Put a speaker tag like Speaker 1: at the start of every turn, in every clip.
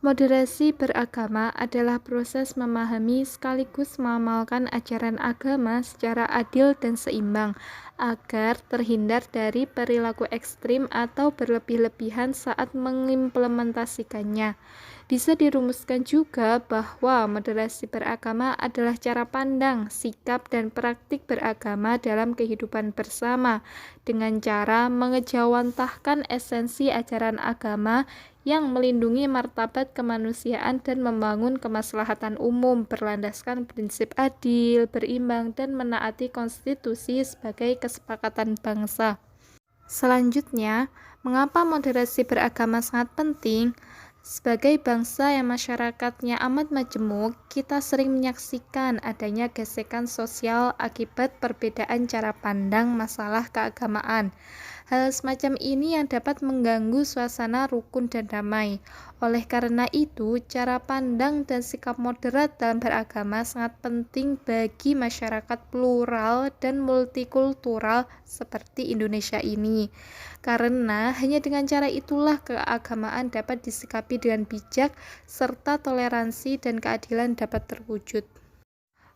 Speaker 1: Moderasi beragama adalah proses memahami sekaligus mengamalkan ajaran agama secara adil dan seimbang, agar terhindar dari perilaku ekstrim atau berlebih-lebihan saat mengimplementasikannya. Bisa dirumuskan juga bahwa moderasi beragama adalah cara pandang, sikap, dan praktik beragama dalam kehidupan bersama, dengan cara mengejawantahkan esensi ajaran agama yang melindungi martabat kemanusiaan dan membangun kemaslahatan umum berlandaskan prinsip adil, berimbang, dan menaati konstitusi sebagai kesepakatan bangsa. Selanjutnya, mengapa moderasi beragama sangat penting? Sebagai bangsa yang masyarakatnya amat majemuk, kita sering menyaksikan adanya gesekan sosial akibat perbedaan cara pandang masalah keagamaan. Hal semacam ini yang dapat mengganggu suasana rukun dan damai. Oleh karena itu, cara pandang dan sikap moderat dalam beragama sangat penting bagi masyarakat plural dan multikultural seperti Indonesia ini. Karena hanya dengan cara itulah keagamaan dapat disikapi dengan bijak, serta toleransi dan keadilan dapat terwujud.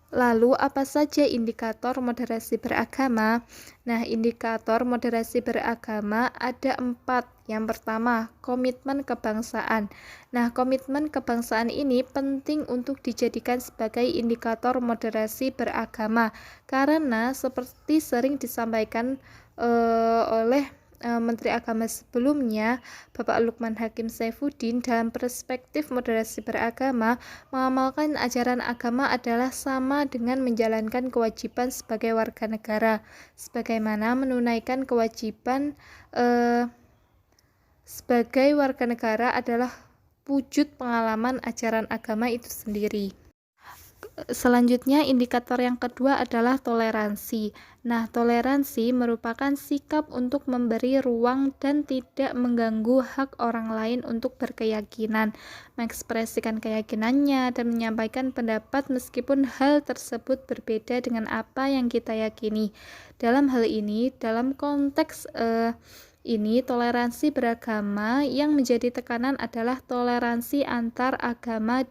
Speaker 1: Lalu, apa saja indikator moderasi beragama? Nah, indikator moderasi beragama ada 4. Yang pertama, komitmen kebangsaan. Nah, komitmen kebangsaan ini penting untuk dijadikan sebagai indikator moderasi beragama, karena seperti sering disampaikan oleh Menteri Agama sebelumnya, Bapak Lukman Hakim Saifuddin, dalam perspektif moderasi beragama, mengamalkan ajaran agama adalah sama dengan menjalankan kewajiban sebagai warga negara, sebagaimana menunaikan kewajiban sebagai warga negara adalah wujud pengalaman ajaran agama itu sendiri. Selanjutnya, indikator yang kedua adalah toleransi. Nah, toleransi merupakan sikap untuk memberi ruang dan tidak mengganggu hak orang lain untuk berkeyakinan, mengekspresikan keyakinannya, dan menyampaikan pendapat meskipun hal tersebut berbeda dengan apa yang kita yakini. Dalam hal ini, dalam konteks ini, toleransi beragama yang menjadi tekanan adalah toleransi antar agama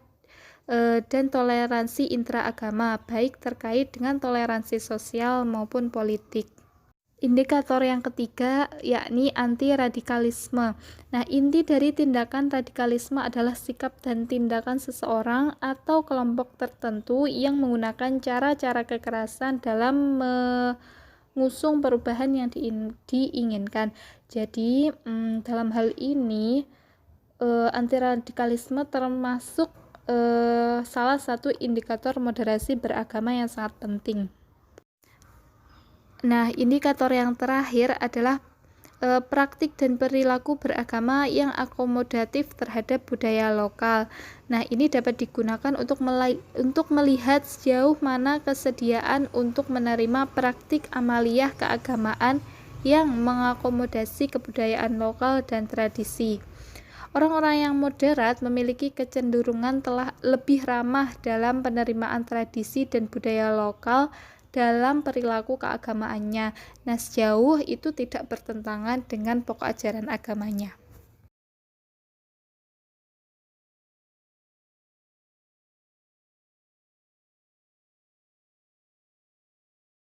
Speaker 1: dan toleransi intraagama, baik terkait dengan toleransi sosial maupun politik. Indikator yang ketiga yakni anti-radikalisme. Nah, inti dari tindakan radikalisme adalah sikap dan tindakan seseorang atau kelompok tertentu yang menggunakan cara-cara kekerasan dalam mengusung perubahan yang diinginkan. Jadi, dalam hal ini, anti-radikalisme termasuk salah satu indikator moderasi beragama yang sangat penting. Nah, indikator yang terakhir adalah praktik dan perilaku beragama yang akomodatif terhadap budaya lokal. Nah, ini dapat digunakan untuk melihat sejauh mana kesediaan untuk menerima praktik amaliyah keagamaan yang mengakomodasi kebudayaan lokal dan tradisi. Orang-orang yang moderat memiliki kecenderungan telah lebih ramah dalam penerimaan tradisi dan budaya lokal dalam perilaku keagamaannya. Nah, sejauh itu tidak bertentangan dengan pokok ajaran agamanya.